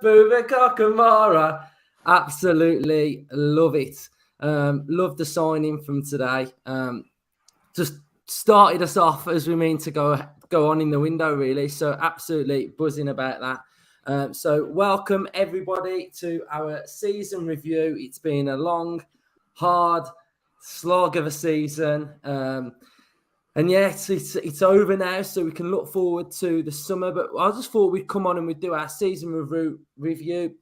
Boubacar Kamara. Absolutely love it. Love the signing from today. Just started us off as we mean to go on in the window, really. So absolutely buzzing about that. So welcome everybody to our season review. It's been a long, hard slog of a season. And yeah, it's over now, so we can look forward to the summer. But I just thought we'd come on and we'd do our season review,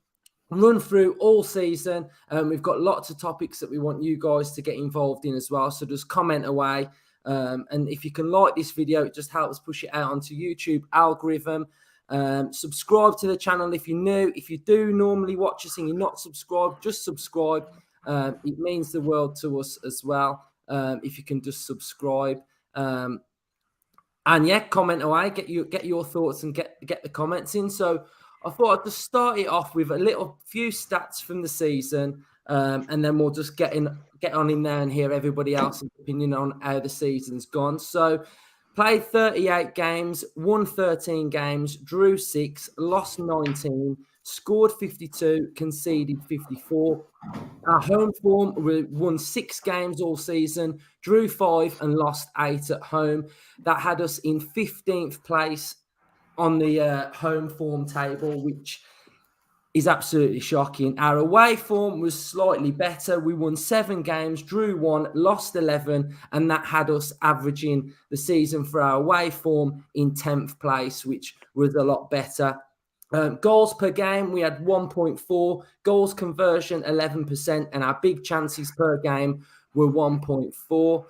run through all season. We've got lots of topics that we want you guys to get involved in as well. So just comment away. And if you can like this video, it just helps push it out onto YouTube algorithm. Subscribe to the channel if you're new. If you do normally watch us and you're not subscribed, just subscribe. It means the world to us as well. If you can just subscribe. And yeah, comment away, get your thoughts and get the comments in. So I thought I'd just start it off with a few stats from the season, and then we'll just get on in there and hear everybody else's opinion on how the season's gone. So played 38 games, won 13 games, drew 6, lost 19, scored 52, conceded 54. Our home form, we won 6 games all season, drew 5 and lost 8 at home. That had us in 15th place on the home form table, which is absolutely shocking. Our away form was slightly better. We won 7 games, drew 1, lost 11, and that had us averaging the season for our away form in 10th place, which was a lot better. Goals per game, we had 1.4, goals conversion 11%, and our big chances per game were 1.4.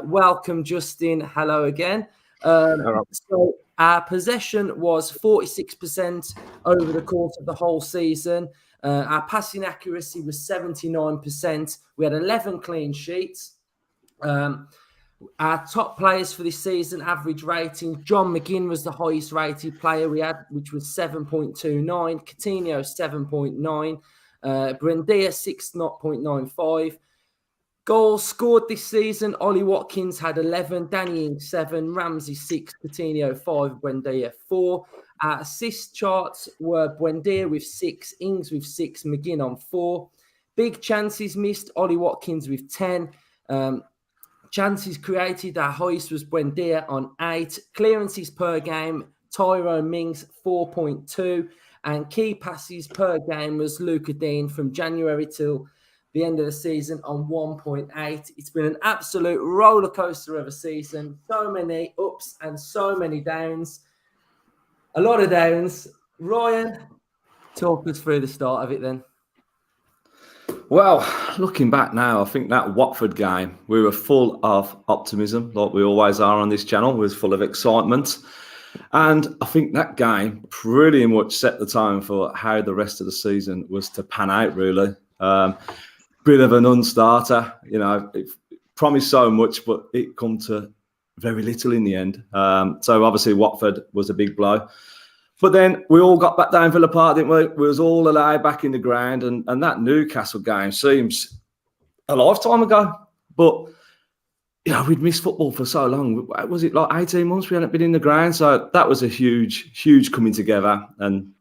Welcome, Justin. Hello again. So our possession was 46% over the course of the whole season. Our passing accuracy was 79%. We had 11 clean sheets. Our top players for this season, average rating, John McGinn was the highest rated player we had, which was 7.29. Coutinho, 7.9. Buendia, 6.95. Goals scored this season, Ollie Watkins had 11, Danny Ings 7, Ramsey 6, Coutinho 5, Buendia 4. Our assist charts were Buendia with 6, Ings with 6, McGinn on 4. Big chances missed, Ollie Watkins with 10. Chances created, our highest was Buendia on 8. Clearances per game, Tyrone Mings 4.2. And key passes per game was Luca Dean from January till the end of the season on 1.8. It's been an absolute roller coaster of a season. So many ups and so many downs. A lot of downs. Ryan, talk us through the start of it then. Well, looking back now, I think that Watford game, we were full of optimism, like we always are on this channel. We were full of excitement. And I think that game pretty much set the tone for how the rest of the season was to pan out, really. Bit of a non-starter, it promised so much, but it come to very little in the end. So obviously Watford was a big blow. But then we all got back down Villa Park, didn't we? We was all allowed back in the ground, and that Newcastle game seems a lifetime ago. But, we'd missed football for so long. Was it like 18 months we hadn't been in the ground? So that was a huge coming together. And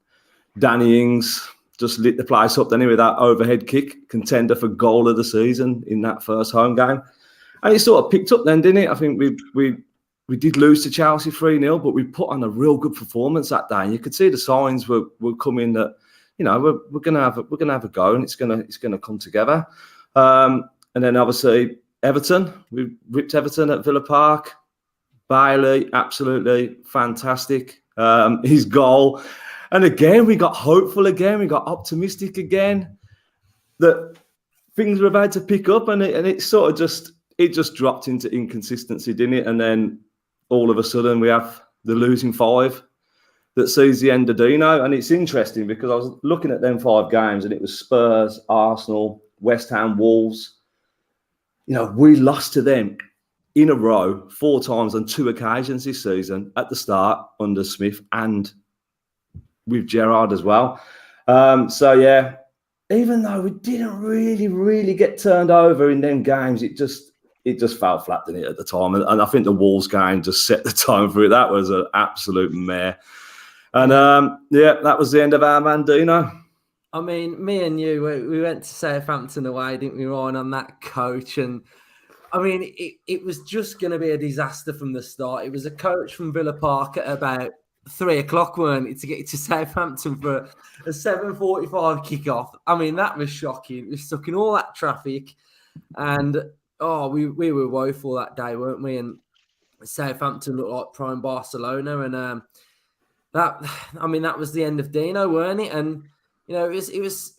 Danny Ings just lit the place up, didn't he, with that overhead kick, contender for goal of the season in that first home game. And it sort of picked up then, didn't it? I think we did lose to Chelsea 3-0, but we put on a real good performance that day. And you could see the signs were coming that, we're gonna have a go and it's gonna come together. And then obviously Everton, we ripped Everton at Villa Park. Bailey, absolutely fantastic. His goal. And again, we got hopeful again, we got optimistic again that things were about to pick up, and it sort of just dropped into inconsistency, didn't it? And then all of a sudden we have the losing 5 that sees the end of Dino. And it's interesting because I was looking at them 5 games and it was Spurs, Arsenal, West Ham, Wolves. We lost to them in a row 4 times on 2 occasions this season at the start under Smith and with Gerrard as well. So yeah, even though we didn't really get turned over in them games, it just fell flat, didn't it, at the time? And I think the Wolves game just set the tone for it. That was an absolute mare. And that was the end of our man Dino. I mean, me and you, we went to Southampton away, didn't we, Ryan, on that coach? And I mean, it was just going to be a disaster from the start. It was a coach from Villa Park at about 3:00, weren't it, to get to Southampton for a 7:45 kickoff. I mean, that was shocking. We were stuck in all that traffic, and we were woeful that day, weren't we? And Southampton looked like prime Barcelona, and that was the end of Dino, weren't it? And it was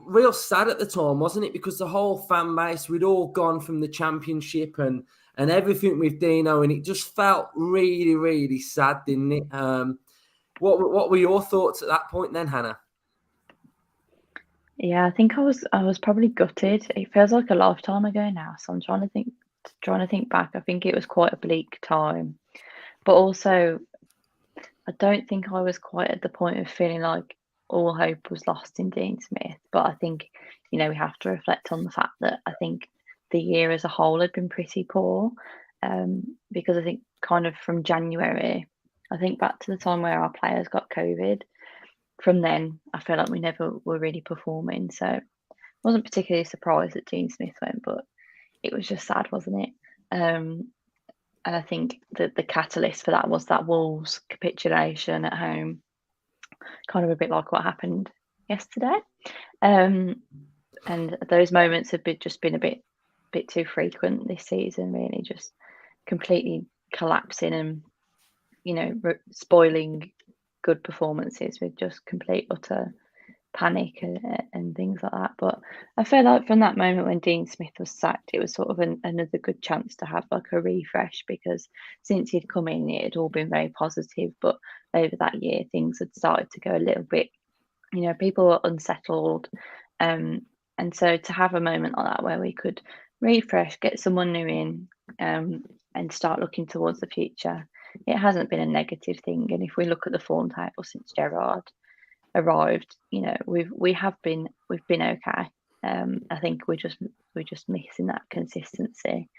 real sad at the time, wasn't it? Because the whole fan base, we'd all gone from the Championship and everything with Dino, and it just felt really, really sad, didn't it? What were your thoughts at that point then, Hannah? Yeah, I think I was probably gutted. It feels like a lifetime ago now, so I'm trying to think back. I think it was quite a bleak time, but also I don't think I was quite at the point of feeling like all hope was lost in Dean Smith. But I think, we have to reflect on the fact that I think the year as a whole had been pretty poor, because I think kind of from January, I think back to the time where our players got COVID. From then, I feel like we never were really performing. So I wasn't particularly surprised that Dean Smith went, but it was just sad, wasn't it? And I think that the catalyst for that was that Wolves capitulation at home, kind of a bit like what happened yesterday. And those moments have just been a bit too frequent this season, really, just completely collapsing and, spoiling good performances with just complete utter panic and things like that. But I feel like from that moment when Dean Smith was sacked, it was sort of another good chance to have like a refresh, because since he'd come in, it had all been very positive, but over that year things had started to go a little bit, people were unsettled, and so to have a moment like that where we could refresh, get someone new in, and start looking towards the future, it hasn't been a negative thing. And if we look at the form table since Gerrard arrived, we've been okay. I think we're just missing that consistency,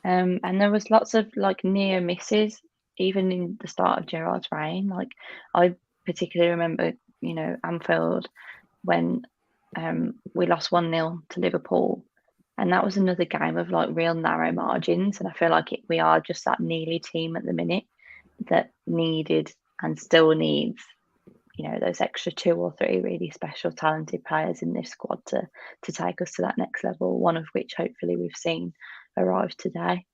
and there was lots of like near misses even in the start of Gerrard's reign. Like I particularly remember, Anfield when we lost 1-0 to Liverpool, and that was another game of like real narrow margins. And I feel like we are just that nearly team at the minute that needed and still needs, those extra 2 or 3 really special, talented players in this squad to take us to that next level, one of which hopefully we've seen arrive today.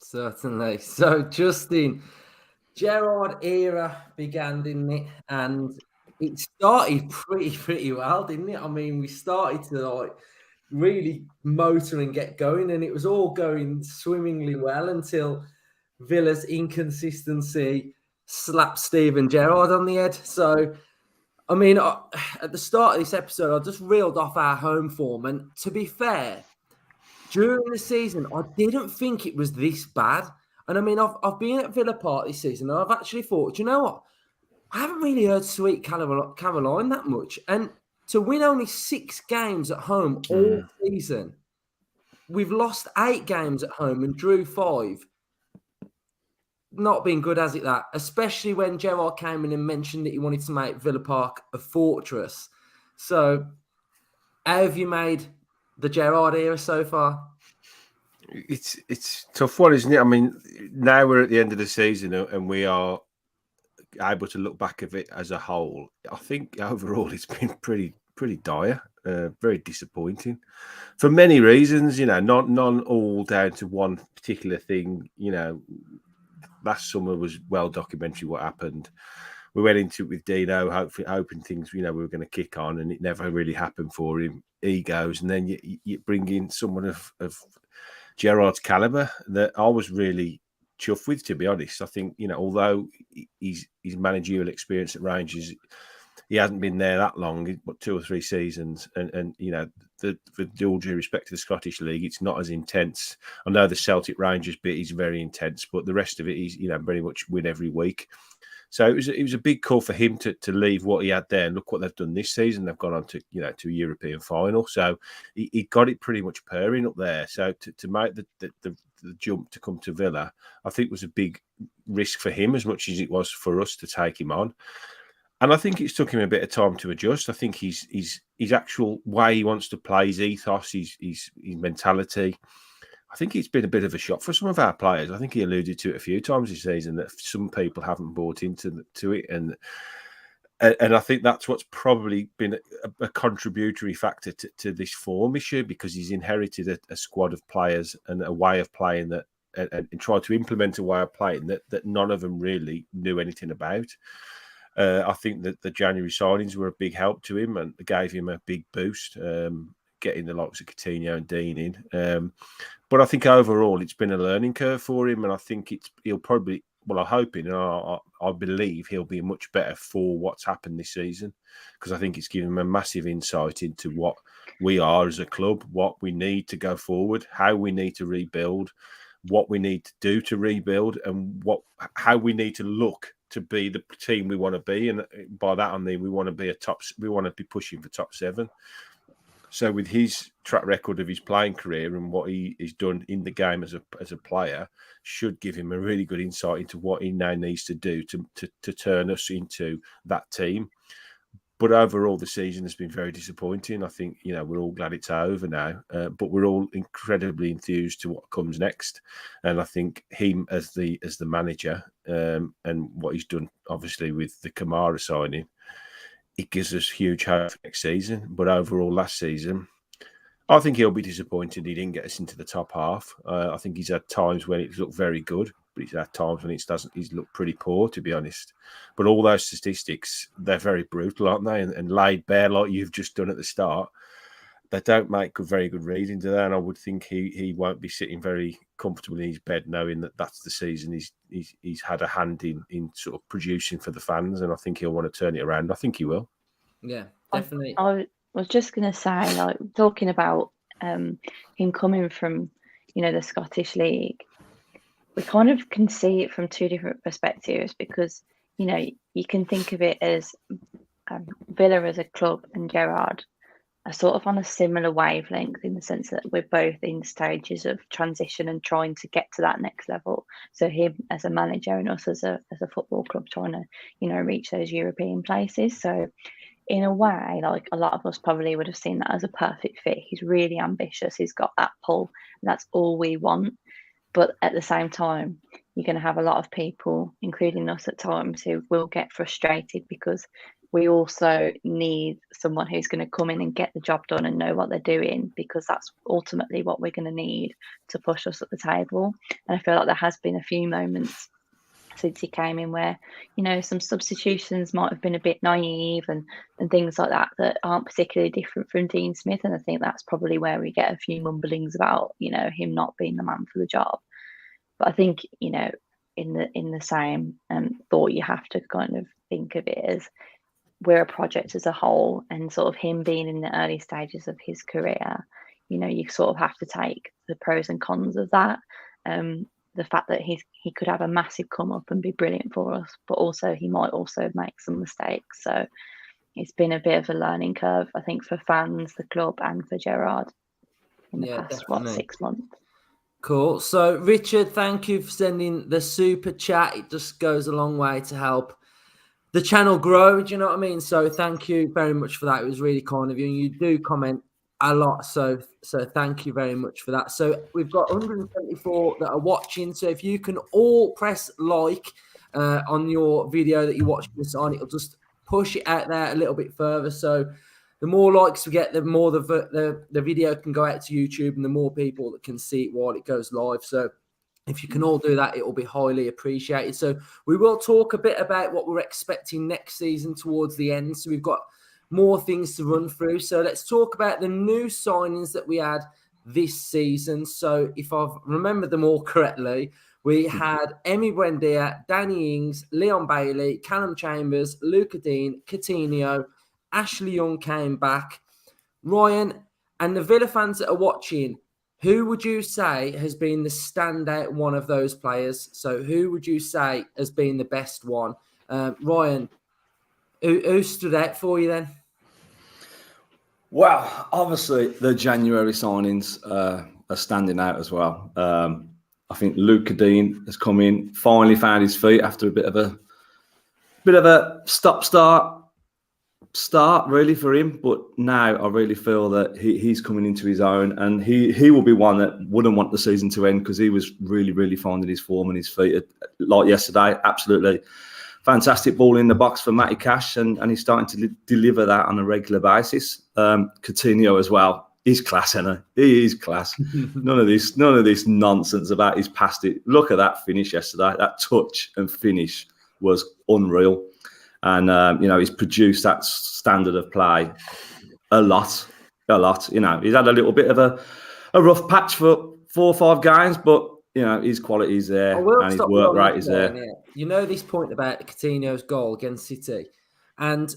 Certainly. So, Justin, Gerrard era began, didn't it? And it started pretty well, didn't it? I mean, we started to like really motor and get going, and it was all going swimmingly well until Villa's inconsistency slapped Steven Gerrard on the head. So, I mean, at the start of this episode, I just reeled off our home form. And to be fair, during the season, I didn't think it was this bad. And I mean, I've been at Villa Park this season, and I've actually thought, you know what? I haven't really heard Sweet Caroline that much. And to win only 6 games at home all season, we've lost 8 games at home and drew 5. Not been good, has it, that? Especially when Gerrard came in and mentioned that he wanted to make Villa Park a fortress. So, how have you made the Gerrard era so far? It's a tough one, isn't it? I mean, now we're at the end of the season and we are able to look back at it as a whole. I think overall it's been pretty dire, very disappointing for many reasons. None all down to one particular thing. Last summer was well documented what happened. We went into it with Dino, hoping things, we were going to kick on, and it never really happened for him. Egos, and then you bring in someone of Gerrard's caliber that I was really chuffed with, to be honest. I think, although his managerial experience at Rangers, he hasn't been there that long, but 2 or 3 seasons, and with all due respect to the Scottish League, it's not as intense. I know the Celtic Rangers bit is very intense, but the rest of it is, very much win every week. So it was a big call for him to leave what he had there. And look what they've done this season. They've gone on to to a European final. So he got it pretty much purring up there. So to make the jump to come to Villa, I think was a big risk for him as much as it was for us to take him on. And I think it's took him a bit of time to adjust. I think his actual way he wants to play, his ethos, his mentality. I think it's been a bit of a shock for some of our players. I think he alluded to it a few times this season that some people haven't bought into it, and I think that's what's probably been a contributory factor to this form issue, because he's inherited a squad of players and a way of playing that, and tried to implement a way of playing that none of them really knew anything about. I think that the January signings were a big help to him and gave him a big boost, getting the likes of Coutinho and Dean in. But I think overall it's been a learning curve for him, and I think he'll probably, well, I'm hoping and I believe he'll be much better for what's happened this season, because I think it's given him a massive insight into what we are as a club, what we need to go forward, how we need to rebuild, what we need to do to rebuild, and how we need to look to be the team we want to be. And by that I mean we want to be pushing for top 7. So with his track record of his playing career and what he's done in the game as a player, should give him a really good insight into what he now needs to do to turn us into that team. But overall, the season has been very disappointing. I think we're all glad it's over now, but we're all incredibly enthused to what comes next. And I think him as the manager and what he's done, obviously with the Kamara signing, it gives us huge hope for next season. But overall, last season, I think he'll be disappointed he didn't get us into the top half. I think he's had times when it's looked very good, but he's had times when he's looked pretty poor, to be honest. But all those statistics, they're very brutal, aren't they? And laid bare like you've just done at the start, they don't make very good reading to that. And I would think he won't be sitting very comfortably in his bed knowing that that's the season he's had a hand in sort of producing for the fans. And I think he'll want to turn it around. I think he will. Yeah, definitely. I was just going to say, like, talking about him coming from, the Scottish League, we kind of can see it from two different perspectives, because, you can think of it as Villa as a club and Gerrard are sort of on a similar wavelength, in the sense that we're both in stages of transition and trying to get to that next level. So him as a manager and us as a football club trying to, reach those European places. So in a way, like, a lot of us probably would have seen that as a perfect fit. He's really ambitious. He's got that pull, and that's all we want. But at the same time, you're going to have a lot of people, including us at times, who will get frustrated, because we also need someone who's going to come in and get the job done and know what they're doing, because that's ultimately what we're going to need to push us at the table. And I feel like there has been a few moments since he came in where, some substitutions might have been a bit naive and things like that aren't particularly different from Dean Smith. And I think that's probably where we get a few mumblings about, him not being the man for the job. But I think, in the same thought, you have to kind of think of it as we're a project as a whole, and sort of him being in the early stages of his career, you sort of have to take the pros and cons of that. The fact that he could have a massive come up and be brilliant for us, but also he might also make some mistakes. So it's been a bit of a learning curve, I think, for fans, the club, and for Gerrard in the past, definitely. 6 months. Cool. So, Richard, thank you for sending the super chat. It just goes a long way to help the channel grow. Do you know what I mean? So thank you very much for that. It was really kind of you. And you do comment a lot. So thank you very much for that. So we've got 174 that are watching. So if you can all press like on your video that you're watching this on, it'll just push it out there a little bit further. So the more likes we get, the more the video can go out to YouTube, and the more people that can see it while it goes live. So if you can all do that, it will be highly appreciated. So we will talk a bit about what we're expecting next season towards the end. So we've got more things to run through. So let's talk about the new signings that we had this season. So if I've remembered them all correctly, we had Emi Buendia, Danny Ings, Leon Bailey, Callum Chambers, Luca Dean, Coutinho, Ashley Young came back. Ryan, and the Villa fans that are watching, who would you say has been the standout one of those players? So who would you say has been the best one? Ryan, who stood out for you then? Well, obviously the January signings are standing out as well. I think Luke Dean has come in, finally found his feet after a bit of a start really for him. But now I really feel that he's coming into his own, and he will be one that wouldn't want the season to end, because he was really, really finding his form and his feet. Like yesterday, absolutely fantastic ball in the box for Matty Cash, and he's starting to deliver that on a regular basis. Coutinho as well. He's class, isn't he? He is class. None of this nonsense about his past it. Look at that finish yesterday. That touch and finish was unreal. And he's produced that standard of play a lot. He's had a little bit of a rough patch for 4 or 5 games, but his quality is there and his work rate is there. You know this point about Coutinho's goal against City, and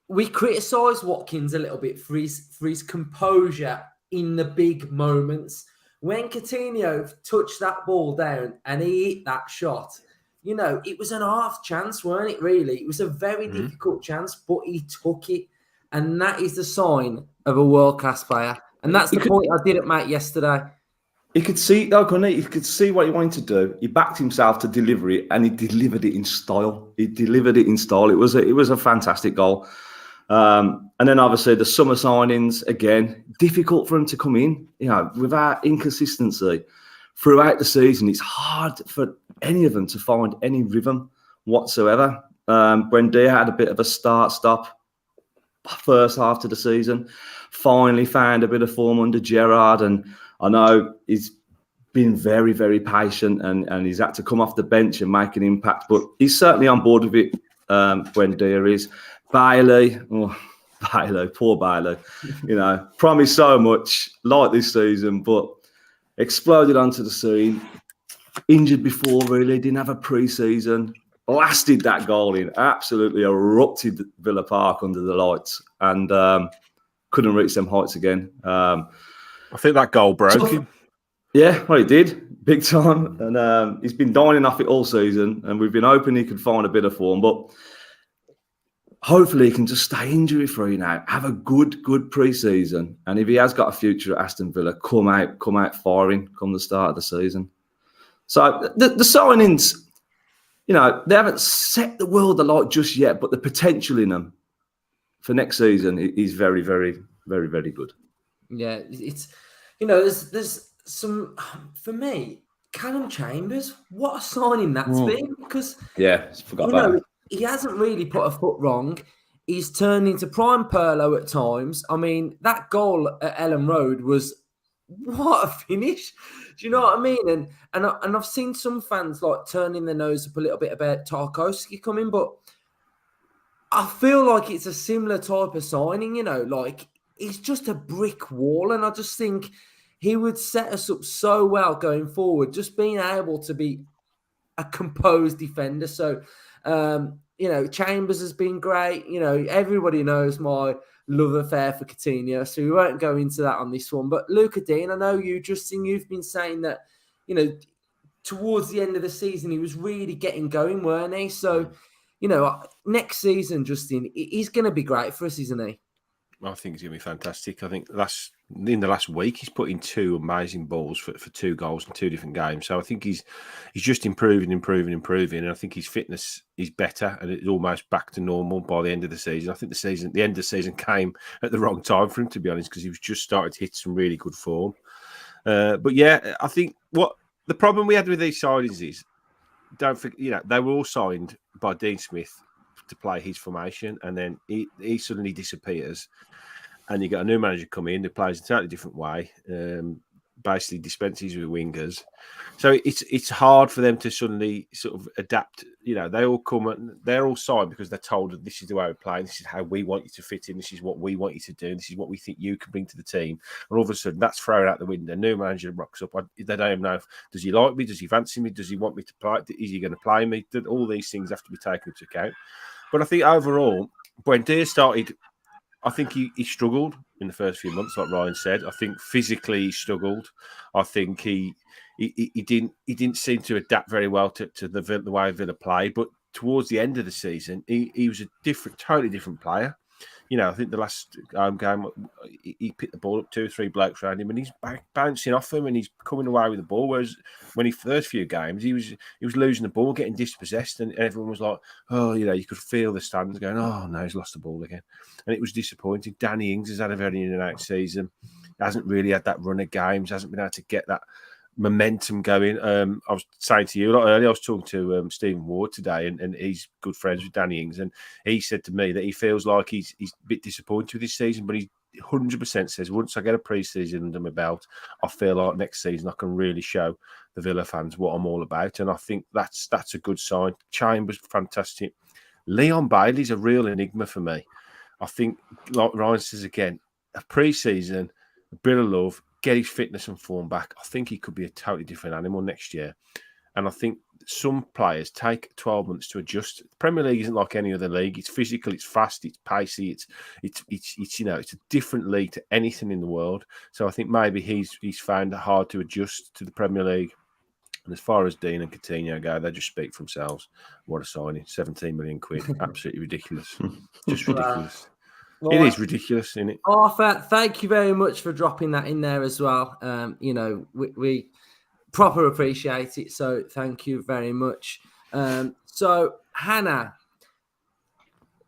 we criticise Watkins a little bit for his composure in the big moments. When Coutinho touched that ball down and he hit that shot, it was an half chance, weren't it, really? It was a very difficult chance, but he took it. And that is the sign of a world-class player. And that's the point I didn't make yesterday. He could see, though, couldn't he? He could see what he wanted to do. He backed himself to deliver it, and he delivered it in style. It was a fantastic goal. And then obviously the summer signings, again, difficult for him to come in. With our inconsistency throughout the season, it's hard for any of them to find any rhythm whatsoever. Buendia had a bit of a start-stop first half of the season, finally found a bit of form under Gerrard, and I know he's been very, very patient, and he's had to come off the bench and make an impact, but he's certainly on board with it. Buendia is. Bailey, poor Bailey, promised so much like this season, but exploded onto the scene. Injured before, really, didn't have a pre-season. Blasted that goal in, absolutely erupted Villa Park under the lights, and couldn't reach them heights again. I think that goal broke him. Yeah, well, he did, big time. And he's been dining off it all season, and we've been hoping he could find a bit of form, but hopefully he can just stay injury-free now, have a good pre-season, and if he has got a future at Aston Villa, come out firing come the start of the season. So the signings, they haven't set the world alight just yet, but the potential in them for next season is very, very, very, very good. Yeah, it's there's some, for me, Callum Chambers. What a signing that's been, because forgot about it. He hasn't really put a foot wrong. He's turned into prime Pirlo at times. I mean, that goal at Ellen Road was, what a finish. Do you know what I mean? And I've seen some fans like turning their nose up a little bit about Tarkowski coming, but I feel like it's a similar type of signing, like he's just a brick wall. And I just think he would set us up so well going forward, just being able to be a composed defender. So, Chambers has been great. Everybody knows my love affair for Coutinho, so we won't go into that on this one. But Luca Dean, I know you've been saying that, towards the end of the season, he was really getting going, weren't he? So, next season, Justin, he's going to be great for us, isn't he? I think he's going to be fantastic. I think in the last week, he's put in 2 amazing balls for 2 goals in 2 different games. So I think he's just improving. And I think his fitness is better, and it's almost back to normal by the end of the season. I think the end of the season came at the wrong time for him, to be honest, because he was just starting to hit some really good form. But yeah, I think what the problem we had with these signings is, don't forget, they were all signed by Dean Smith to play his formation, and then he suddenly disappears, and you get a new manager come in who plays a totally different way, basically dispenses with wingers. So it's hard for them to suddenly sort of adapt. They all come and they're all signed because they're told that this is the way we play, this is how we want you to fit in, this is what we want you to do, this is what we think you can bring to the team. And all of a sudden that's thrown out the window. New manager rocks up. They don't even know does he like me, does he fancy me, does he want me to play, is he going to play me? All these things have to be taken into account. But I think overall, Buendia started, I think he struggled in the first few months, like Ryan said. I think physically he struggled. I think he didn't seem to adapt very well to the way Villa play. But towards the end of the season, he was a totally different player. You know, I think the last home game, he picked the ball up 2 or 3 blokes around him, and he's bouncing off them, and he's coming away with the ball. Whereas when he first few games, he was losing the ball, getting dispossessed, and everyone was like, oh, you know, you could feel the stands going, oh no, he's lost the ball again, and it was disappointing. Danny Ings has had a very in and out season. Hasn't really had that run of games. Hasn't been able to get that momentum going. I was saying to you a lot earlier, I was talking to Stephen Ward today, and he's good friends with Danny Ings, and he said to me that he feels like he's a bit disappointed with this season, but he 100% says once I get a pre-season under my belt, I feel like next season I can really show the Villa fans what I'm all about, and I think that's a good sign. Chambers fantastic. Leon Bailey's a real enigma for me. I think, like Ryan says again, a pre-season, a bit of love, get his fitness and form back. I think he could be a totally different animal next year. And I think some players take 12 months to adjust. The Premier League isn't like any other league. It's physical, it's fast, it's pacey, it's you know, it's a different league to anything in the world. So I think maybe he's found it hard to adjust to the Premier League. And as far as Dean and Coutinho go, they just speak for themselves. What a signing. 17 million quid. Absolutely ridiculous. Just ridiculous. Well, it is ridiculous, isn't it? Arthur, thank you very much for dropping that in there as well. You know, we proper appreciate it. So thank you very much. So Hannah,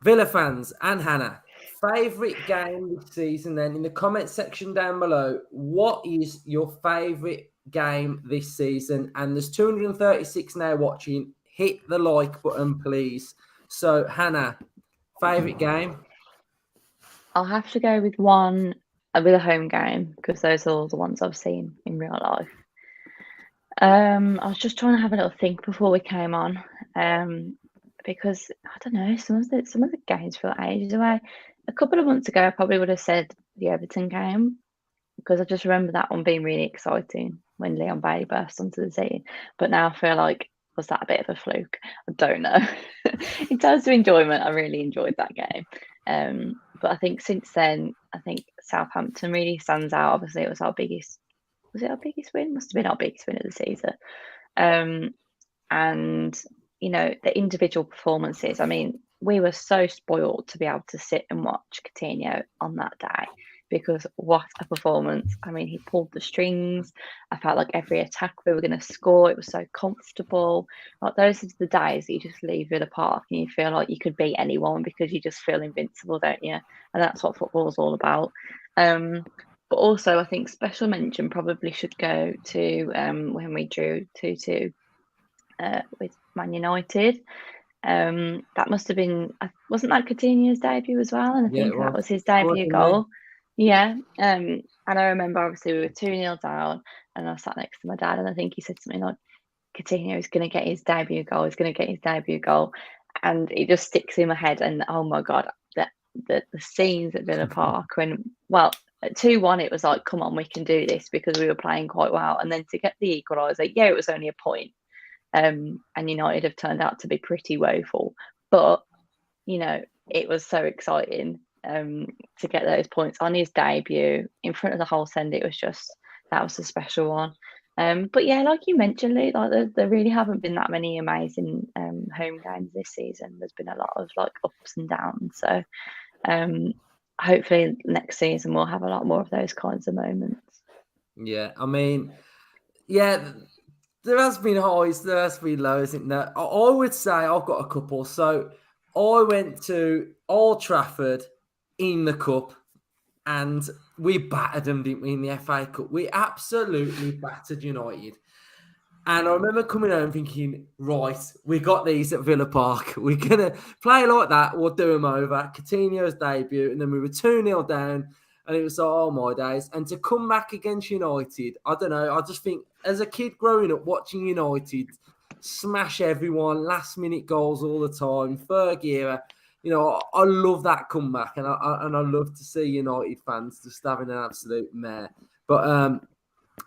Villa fans and Hannah, favourite game this season then in the comment section down below. What is your favourite game this season? And there's 236 now watching. Hit the like button, please. So Hannah, favourite game? I'll have to go with a home game because those are all the ones I've seen in real life. I was just trying to have a little think before we came on, because I don't know, some of the games feel ages away. A couple of months ago, I probably would have said the Everton game because I just remember that one being really exciting when Leon Bailey burst onto the scene. But now I feel like, was that a bit of a fluke? I don't know. In terms of enjoyment, I really enjoyed that game. But I think since then, I think Southampton really stands out. Obviously, it was our biggest. Was it our biggest win? Must have been our biggest win of the season. And you know, the individual performances. I mean, we were so spoiled to be able to sit and watch Coutinho on that day because what a performance. I mean, he pulled the strings. I felt like every attack we were going to score, it was so comfortable. Like those are the days that you just leave Villa Park and you feel like you could beat anyone because you just feel invincible, don't you? And that's what football is all about. But also, I think special mention probably should go to when we drew 2-2 with Man United. That must have been, wasn't that Coutinho's debut as well? And I think that was his debut goal. Yeah. And I remember obviously we were 2-0 down and I sat next to my dad and I think he said something like, Coutinho is going to get his debut goal, and it just sticks in my head. And oh my God, the scenes at Villa Park when, well, at 2-1, it was like, come on, we can do this because we were playing quite well. And then to get the equaliser, yeah, it was only a point. And United have turned out to be pretty woeful. But, you know, it was so exciting to get those points on his debut in front of the whole send. It was just, that was a special one. But yeah, like you mentioned, Lee, like there really haven't been that many amazing home games this season. There's been a lot of like ups and downs. So hopefully next season we'll have a lot more of those kinds of moments. Yeah, I mean, yeah, there has been highs, there has been lows, isn't there? I would say I've got a couple. So I went to Old Trafford in the Cup and we battered them, didn't we, in the FA Cup? We absolutely battered United. And I remember coming home thinking, right, we got these at Villa Park. We're going to play like that. We'll do them over. Coutinho's debut. And then we were 2-0 down. And it was like, oh, my days. And to come back against United, I don't know. I just think as a kid growing up watching United smash everyone, last-minute goals all the time, Ferg era, you know, I love that comeback. And I love to see United fans just having an absolute mare. But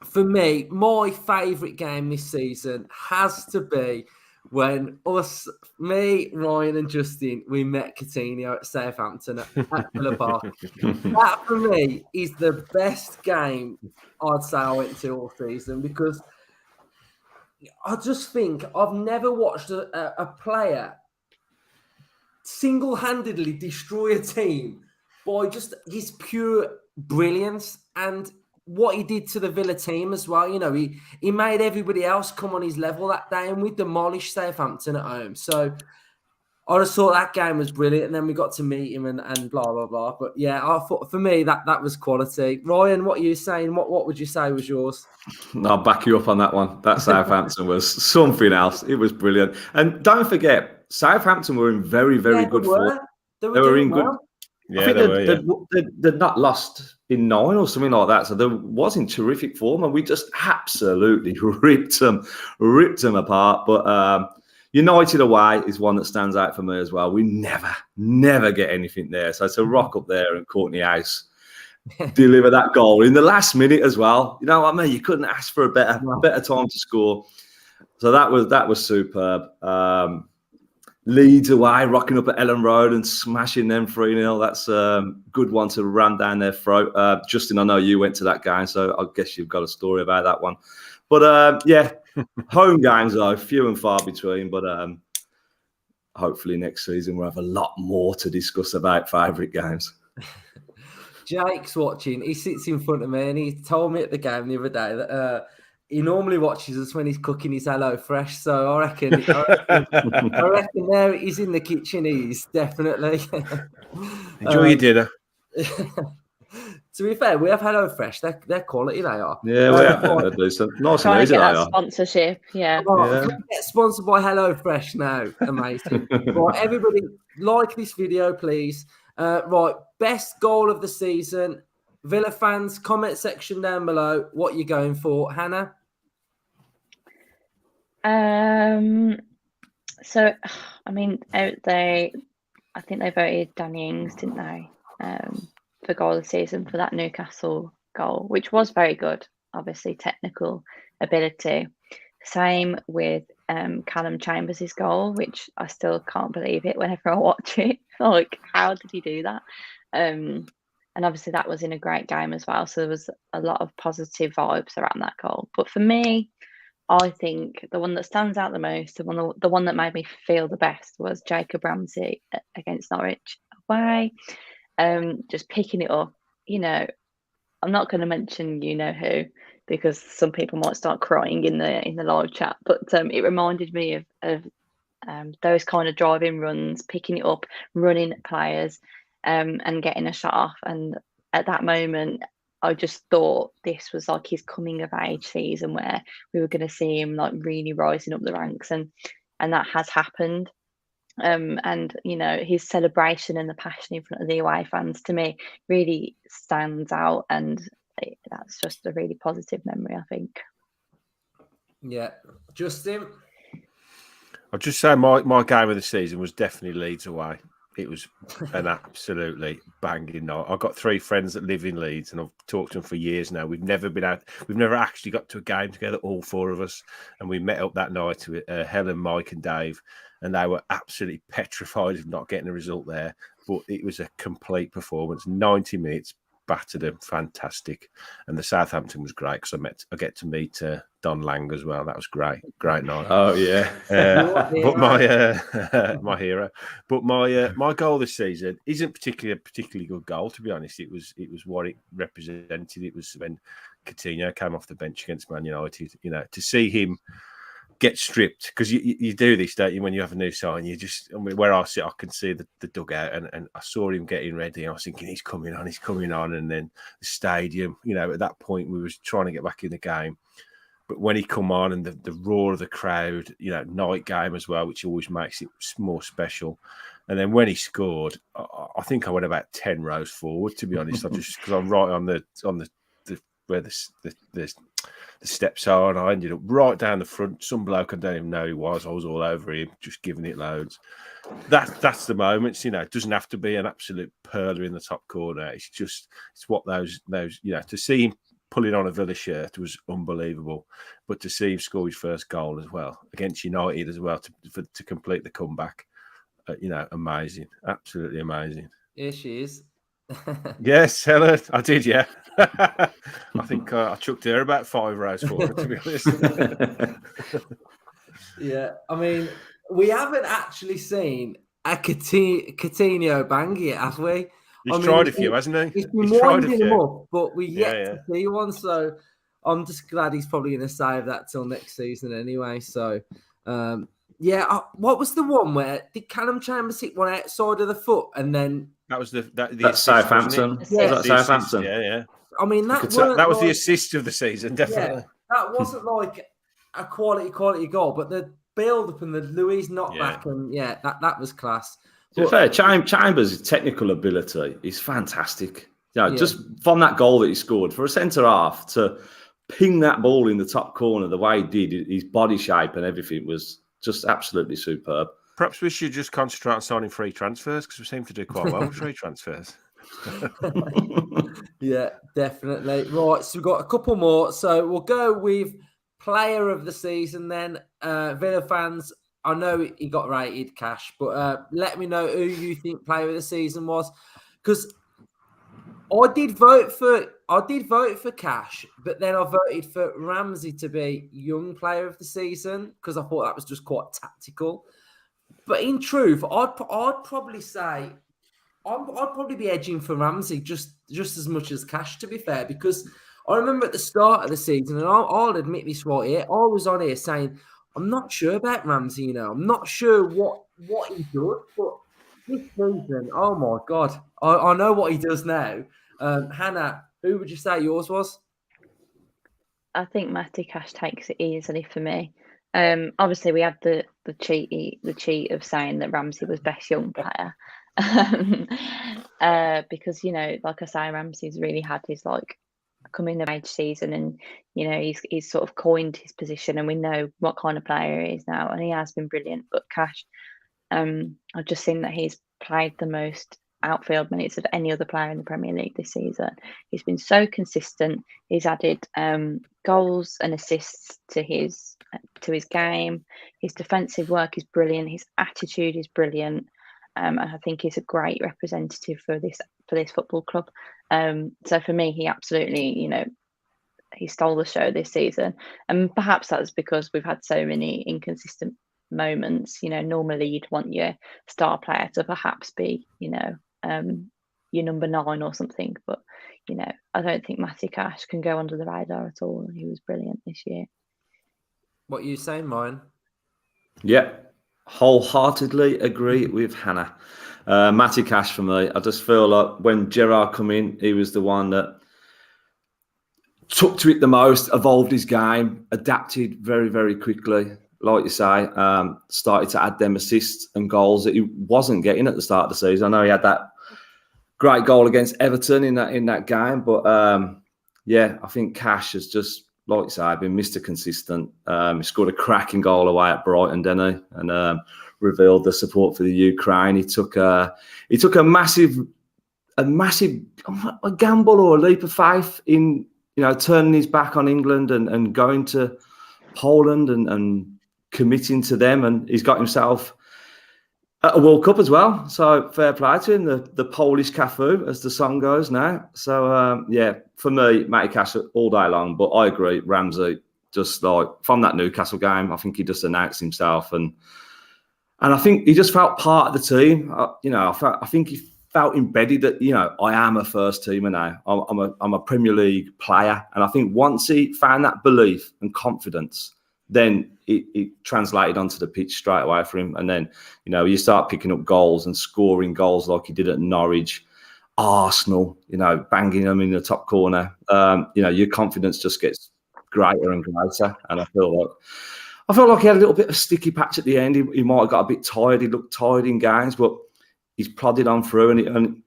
for me, my favourite game this season has to be when me, Ryan and Justin, we met Coutinho at Southampton at Villa Park. That for me is the best game I'd say I went to all season because I just think I've never watched a player single-handedly destroy a team by just his pure brilliance and what he did to the Villa team as well. You know, he made everybody else come on his level that day, and we demolished Southampton at home. So I just thought that game was brilliant, and then we got to meet him and blah blah blah. But yeah, I thought for me that was quality. Ryan, what are you saying? What would you say was yours? I'll back you up on that one. That Southampton was something else. It was brilliant. And don't forget, Southampton were in very, very good form. They were in good. Yeah, I think they'd not lost in 9 or something like that. So they was in terrific form, and we just absolutely ripped them apart. But United away is one that stands out for me as well. We never get anything there. So to rock up there and Courtney House deliver that goal in the last minute as well. You know what I mean? You couldn't ask for a better time to score. So that was superb. Leeds away, rocking up at Ellen Road and smashing them 3-0. That's a good one to ram down their throat. Justin, I know you went to that game, so I guess you've got a story about that one. But yeah, home games though, few and far between. But hopefully next season we'll have a lot more to discuss about favourite games. Jake's watching. He sits in front of me, and he told me at the game the other day that he normally watches us when he's cooking his HelloFresh. So I reckon there he's in the kitchen. He's definitely enjoy your dinner. To be fair, we have HelloFresh. They're quality. They are. Yeah, we have. They're decent. Nice and easy. They are. Sponsorship. Yeah. Get sponsored by HelloFresh now. Amazing. Right, everybody, like this video, please. Right, best goal of the season. Villa fans, comment section down below what you're going for. Hannah? So, I mean, I think they voted Danny Ings, didn't they, for goal of the season for that Newcastle goal, which was very good, obviously, technical ability. Same with Callum Chambers' goal, which I still can't believe it whenever I watch it. Like, how did he do that? And obviously that was in a great game as well. So there was a lot of positive vibes around that goal. But for me, I think the one that stands out the most, the one that made me feel the best was Jacob Ramsey against Norwich away. Just picking it up. You know, I'm not going to mention you know who, because some people might start crying in the live chat. But it reminded me of those kind of driving runs, picking it up, running at players, and getting a shot off. And at that moment, I just thought this was like his coming of age season, where we were going to see him like really rising up the ranks, and that has happened. And you know, his celebration and the passion in front of the away fans, to me, really stands out, and that's just a really positive memory, I think. Yeah. Justin? I'll just say my game of the season was definitely Leeds away. It was an absolutely banging night. I've got 3 friends that live in Leeds, and I've talked to them for years now. We've never actually got to a game together, all 4 of us, and we met up that night with Helen, Mike, and Dave, and they were absolutely petrified of not getting a result there. But it was a complete performance. 90 minutes, battered them, fantastic. And the Southampton was great because I get to meet Don Lang as well. That was great night. Oh yeah. But my hero. But my goal this season isn't a particularly good goal, to be honest. It was what it represented. It was when Coutinho came off the bench against Man United. You know, to see him get stripped, because you do this, don't you, when you have a new sign? You just, I mean, where I sit, I can see the dugout, and I saw him getting ready, and I was thinking, he's coming on, and then the stadium, you know, at that point we was trying to get back in the game. But when he come on, and the roar of the crowd, you know, night game as well, which always makes it more special. And then when he scored, I think I went about 10 rows forward, to be honest. I just, because I'm right on the where the steps are, and I ended up right down the front. Some bloke, I don't even know who he was. I was all over him, just giving it loads. That's the moments, you know. It doesn't have to be an absolute perler in the top corner. It's what those you know, to see him pulling on a Villa shirt was unbelievable. But to see him score his first goal as well against United as well to complete the comeback, you know, amazing, absolutely amazing. Here she is. Yes, Helen, I did, yeah. I think I chucked her about 5 rows forward, to be honest. Yeah, I mean, we haven't actually seen Coutinho bang it, have we? He's tried a few, hasn't he? He's been He's tried a winding him few. up, but we yet Yeah, to see one. So I'm just glad he's probably going to save that till next season anyway. So, what was the one where did Callum Chambers hit one outside of the foot and then That was the That's assist, Southampton. Assist. Was that The assist, Southampton? yeah. I mean that That was the like, assist of the season, definitely. that wasn't like a quality goal, but the build up and the Louise knockback and that was class. To be fair, Chambers' technical ability is fantastic. Just from that goal that he scored for a centre half to ping that ball in the top corner the way he did, his body shape and everything was just absolutely superb. Perhaps we should just concentrate on signing free transfers because we seem to do quite well with free transfers. Yeah, definitely. Right, so we've got a couple more. So we'll go with player of the season then. Villa fans, I know he got rated Cash, but let me know who you think player of the season was. Because I did vote for Cash, but then I voted for Ramsey to be young player of the season because I thought that was just quite tactical. But in truth, I'd probably say I'd probably be edging for Ramsey just as much as Cash, to be fair, because I remember at the start of the season, and I'll admit this right here, I was on here saying I'm not sure about Ramsey. I'm not sure what he does, but this season, oh my God, I know what he does now. Hannah, who would you say yours was? I think Matty Cash takes it easily for me. Obviously, we had the cheat of saying that Ramsey was best young player, because like I say, Ramsey's really had his coming of age season, and he's sort of coined his position, and we know what kind of player he is now, and he has been brilliant. But Cash, I've just seen that he's played the most outfield minutes of any other player in the Premier League this season. He's been so consistent. He's added goals and assists to his game. His defensive work is brilliant. His attitude is brilliant, and I think he's a great representative for this football club. So for me, he absolutely, he stole the show this season, and perhaps that's because we've had so many inconsistent moments. Normally you'd want your star player to perhaps be, your number 9 or something, but I don't think Matty Cash can go under the radar at all. He was brilliant this year. What are you saying, Ryan? Yeah, wholeheartedly agree with Hannah. Matty Cash for me. I just feel like when Gerrard come in, he was the one that took to it the most, evolved his game, adapted very, very quickly. Like you say, started to add them assists and goals that he wasn't getting at the start of the season. I know he had that great goal against Everton in that game, but I think Cash has just, like you say, been Mr. Consistent. He scored a cracking goal away at Brighton, didn't he? And revealed the support for the Ukraine. He took a massive gamble or a leap of faith in turning his back on England and going to Poland and committing to them, and he's got himself at a World Cup as well. So fair play to him, the Polish Cafu, as the song goes now. So for me, Matty Cash all day long. But I agree, Ramsey, just like from that Newcastle game, I think he just announced himself, and I think he just felt part of the team. I think he felt embedded that I am a first teamer now. I'm a Premier League player, and I think once he found that belief and confidence, then it translated onto the pitch straight away for him. And then, you start picking up goals and scoring goals like he did at Norwich, Arsenal, banging them in the top corner. Your confidence just gets greater and greater. And I feel like he had a little bit of sticky patch at the end. He might have got a bit tired. He looked tired in games, but he's plodded on through, and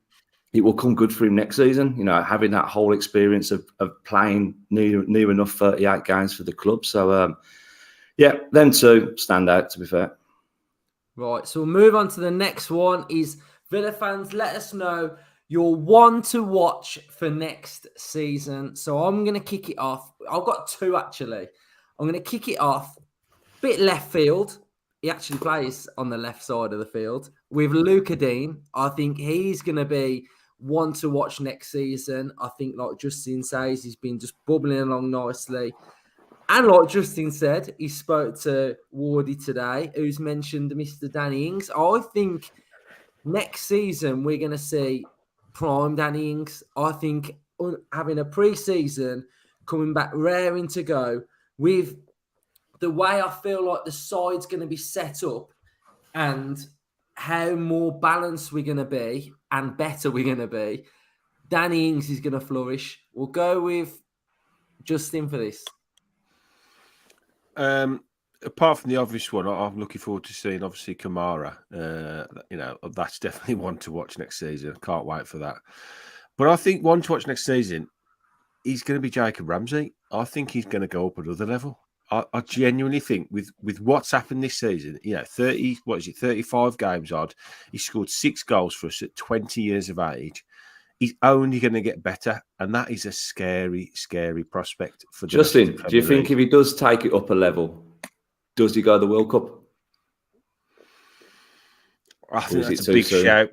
it will come good for him next season. Having that whole experience of playing near enough 38 games for the club. So, them two stand out, to be fair. Right, so we'll move on to the next one. Is Villa fans, let us know your one to watch for next season. So I'm going to kick it off. I've got 2, actually. I'm going to kick it off. Bit left field. He actually plays on the left side of the field. With Luca Dean, I think he's going to be one to watch next season. I think, like Justin says, he's been just bubbling along nicely. And like Justin said, he spoke to Wardy today, who's mentioned Mr. Danny Ings. I think next season we're going to see prime Danny Ings. I think having a pre-season, coming back raring to go, with the way I feel like the side's going to be set up and how more balanced we're going to be and better we're going to be, Danny Ings is going to flourish. We'll go with Justin for this. Apart from the obvious one, I'm looking forward to seeing, obviously, Kamara. That's definitely one to watch next season. I can't wait for that. But I think one to watch next season, he's going to be Jacob Ramsey. I think he's going to go up another level. I genuinely think with what's happened this season, 35 games odd. He scored 6 goals for us at 20 years of age. He's only going to get better, and that is a scary, scary prospect for Justin. Do you think if he does take it up a level, does he go to the World Cup? I think that's a big shout.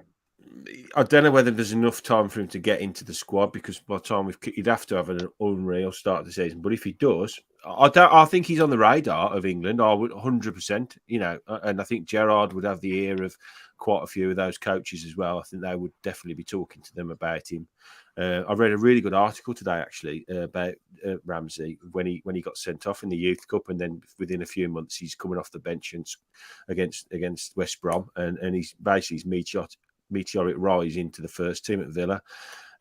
I don't know whether there's enough time for him to get into the squad, because by the time he'd have to have an unreal start of the season. But if he does, I think he's on the radar of England. I would 100%. And I think Gerrard would have the ear of quite a few of those coaches as well. I think they would definitely be talking to them about him. I read a really good article today, actually, about Ramsey when he got sent off in the Youth Cup, and then within a few months he's coming off the bench and against West Brom, and he's basically his meteoric rise into the first team at Villa.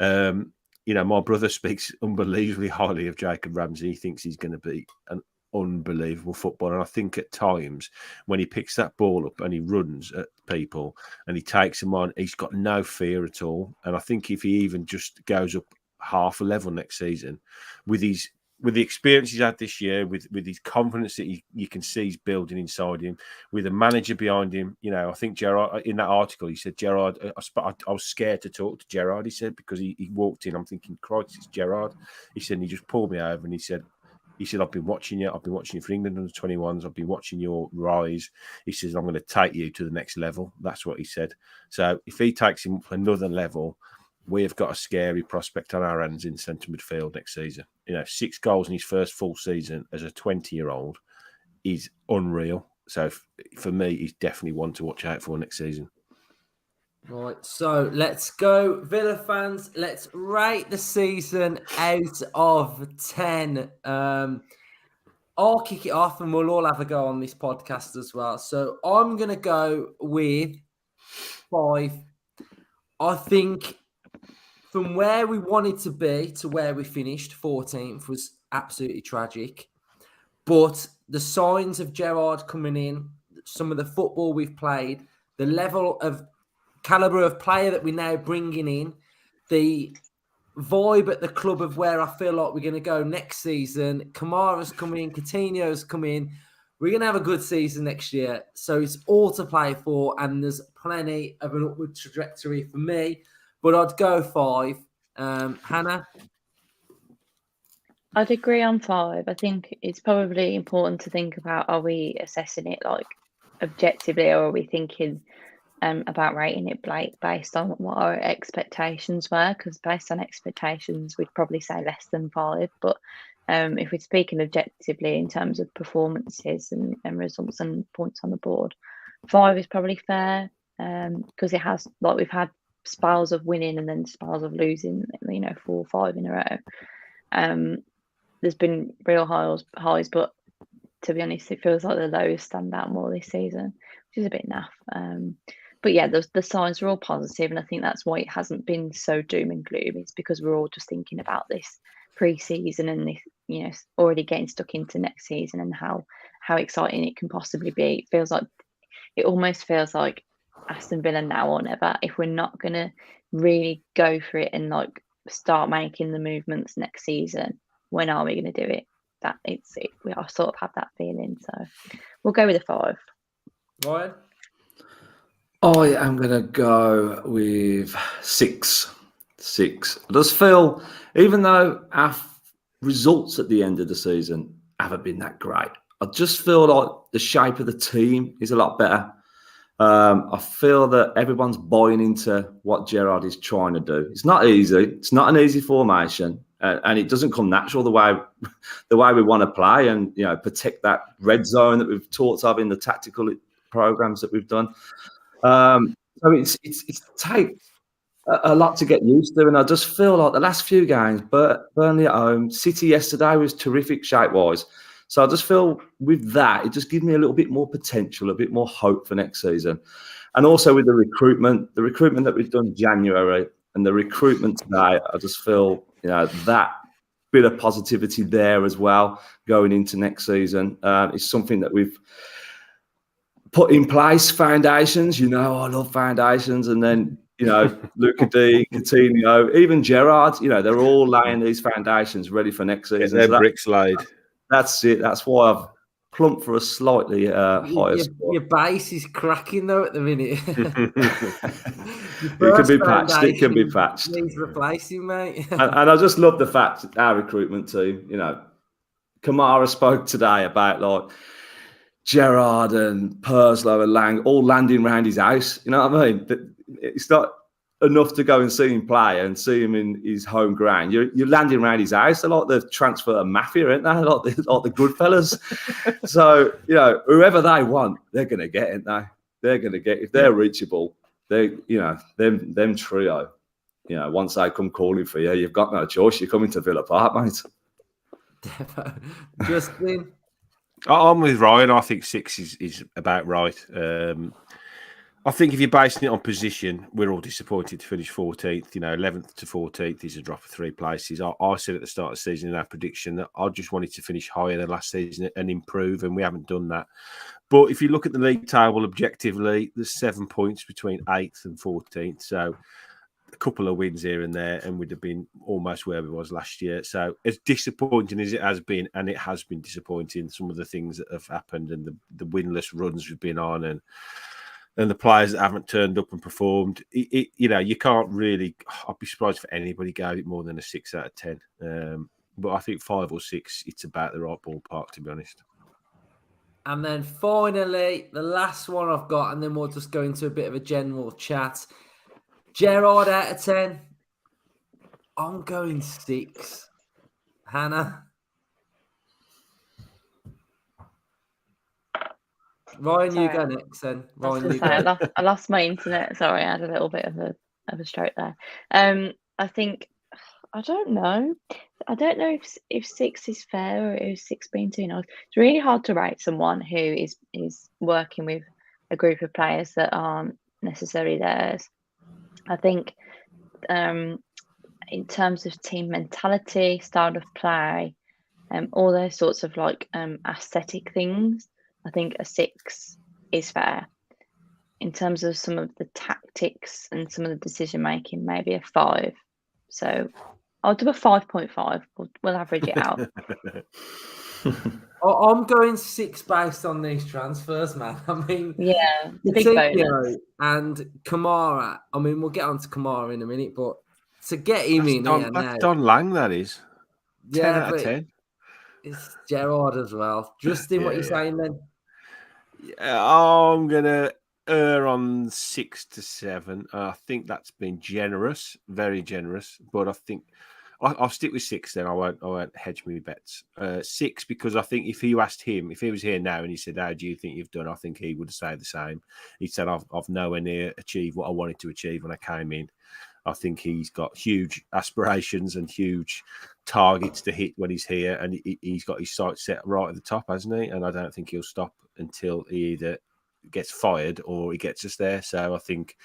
My brother speaks unbelievably highly of Jacob Ramsey. He thinks he's going to be an unbelievable footballer. And I think at times when he picks that ball up and he runs at people and he takes them on, he's got no fear at all. And I think if he even just goes up half a level next season with the experience he's had this year, with his confidence that you can see he's building inside him, with a manager behind him, I think Gerrard, in that article, he said, Gerrard, I was scared to talk to Gerrard, he said, because he walked in, I'm thinking, Christ, it's Gerrard. He said, and he just pulled me over and he said, I've been watching you for England under 21s, I've been watching your rise. He says, I'm going to take you to the next level. That's what he said. So if he takes him up another level, we have got a scary prospect on our hands in centre midfield next season. 6 goals in his first full season as a 20-year-old is unreal. So for me, he's definitely one to watch out for next season. Right, so let's go, Villa fans. Let's rate the season out of 10. I'll kick it off and we'll all have a go on this podcast as well. So I'm going to go with 5. I think from where we wanted to be to where we finished, 14th, was absolutely tragic. But the signs of Gerrard coming in, some of the football we've played, the level of calibre of player that we're now bringing in, the vibe at the club of where I feel like we're going to go next season. Kamara's coming in, Coutinho's coming in. We're going to have a good season next year. So it's all to play for, and there's plenty of an upward trajectory for me. But I'd go 5. Hannah? I'd agree on 5. I think it's probably important to think about, are we assessing it like objectively, or are we thinking about rating it based on what our expectations were? Because based on expectations, we'd probably say less than 5. But if we're speaking objectively in terms of performances and results and points on the board, 5 is probably fair, because it has, like, we've had spells of winning and then spells of losing, 4 or 5 in a row. There's been real highs, but to be honest, it feels like the lows stand out more this season, which is a bit naff. But yeah, the signs are all positive, and I think that's why it hasn't been so doom and gloom. It's because we're all just thinking about this pre-season and this, already getting stuck into next season and how exciting it can possibly be. It almost feels like Aston Villa now or never. If we're not going to really go for it and start making the movements next season, when are we going to do it? I sort of have that feeling. So we'll go with a 5. Ryan? I am going to go with 6. 6. I just feel, even though our results at the end of the season haven't been that great, I just feel like the shape of the team is a lot better. I feel that everyone's buying into what Gerrard is trying to do. It's not easy. It's not an easy formation, and it doesn't come natural the way we want to play and protect that red zone that we've talked of in the tactical programs that we've done. So it's take a lot to get used to, and I just feel like the last few games, Burnley at home, City yesterday was terrific shape-wise. So I just feel with that, it just gives me a little bit more potential, a bit more hope for next season. And also with the recruitment that we've done January and the recruitment today, I just feel, that bit of positivity there as well going into next season is something that we've put in place. Foundations, I love foundations. And then, Luca D, Coutinho, even Gerrard, they're all laying these foundations ready for next season. Get their bricks laid. That's it. That's why I've plumped for a slightly higher score. Your base is cracking though at the minute. It can be patched. It can be patched. Needs replacing, mate. and I just love the fact that our recruitment team, Kamara spoke today about like Gerrard and Perslow and Lang all landing around his house. You know what I mean? It's not enough to go and see him play and see him in his home ground. You're landing around his house. They're like the transfer mafia, aren't they? Like the good fellas. So, whoever they want, they're going to get, aren't they? They're going to get, if they're reachable, them trio, once they come calling for you, you've got no choice. You're coming to Villa Park, mate. Justin? I'm with Ryan. I think 6 is about right. I think if you're basing it on position, we're all disappointed to finish 14th. 11th to 14th is a drop of 3 places. I said at the start of the season in our prediction that I just wanted to finish higher than last season and improve, and we haven't done that. But if you look at the league table objectively, there's 7 points between 8th and 14th. So a couple of wins here and there, and we'd have been almost where we was last year. So as disappointing as it has been, and it has been disappointing, some of the things that have happened and the winless runs we've been on and the players that haven't turned up and performed, you can't really. I'd be surprised if anybody gave it more than a 6 out of 10. But I think 5 or 6, it's about the right ballpark, to be honest. And then finally, the last one I've got, and then we'll just go into a bit of a general chat. Gerrard out of 10. I'm going 6. Hannah? Ryan, Sorry. you go next then. Ryan, you go. I lost my internet. Sorry, I had a little bit of a stroke there. I think, I don't know. I don't know if 6 is fair or if 6 being too nice. It's really hard to rate someone who is working with a group of players that aren't necessarily theirs. I think in terms of team mentality, style of play, all those sorts of aesthetic things, I think a 6 is fair. In terms of some of the tactics and some of the decision making, maybe a 5. So I'll do a 5.5. We'll average it out. I'm going 6 based on these transfers, man. I mean, yeah, big bonus. And Kamara. I mean, we'll get on to Kamara in a minute, but to get him in here now, that's Don Lang, that is. 10 out of 10. It's Gerrard as well. Justin, what are you saying then? Yeah, I'm gonna err on 6 to 7. I think that's been generous, very generous. But I think I'll stick with 6. Then I won't hedge my bets. 6 because I think if you asked him, if he was here now and he said, "How do you think you've done?" I think he would say the same. He said, "I've nowhere near achieved what I wanted to achieve when I came in." I think he's got huge aspirations and huge targets to hit when he's here, and he's got his sights set right at the top, hasn't he? And I don't think he'll stop until he either gets fired or he gets us there. So I think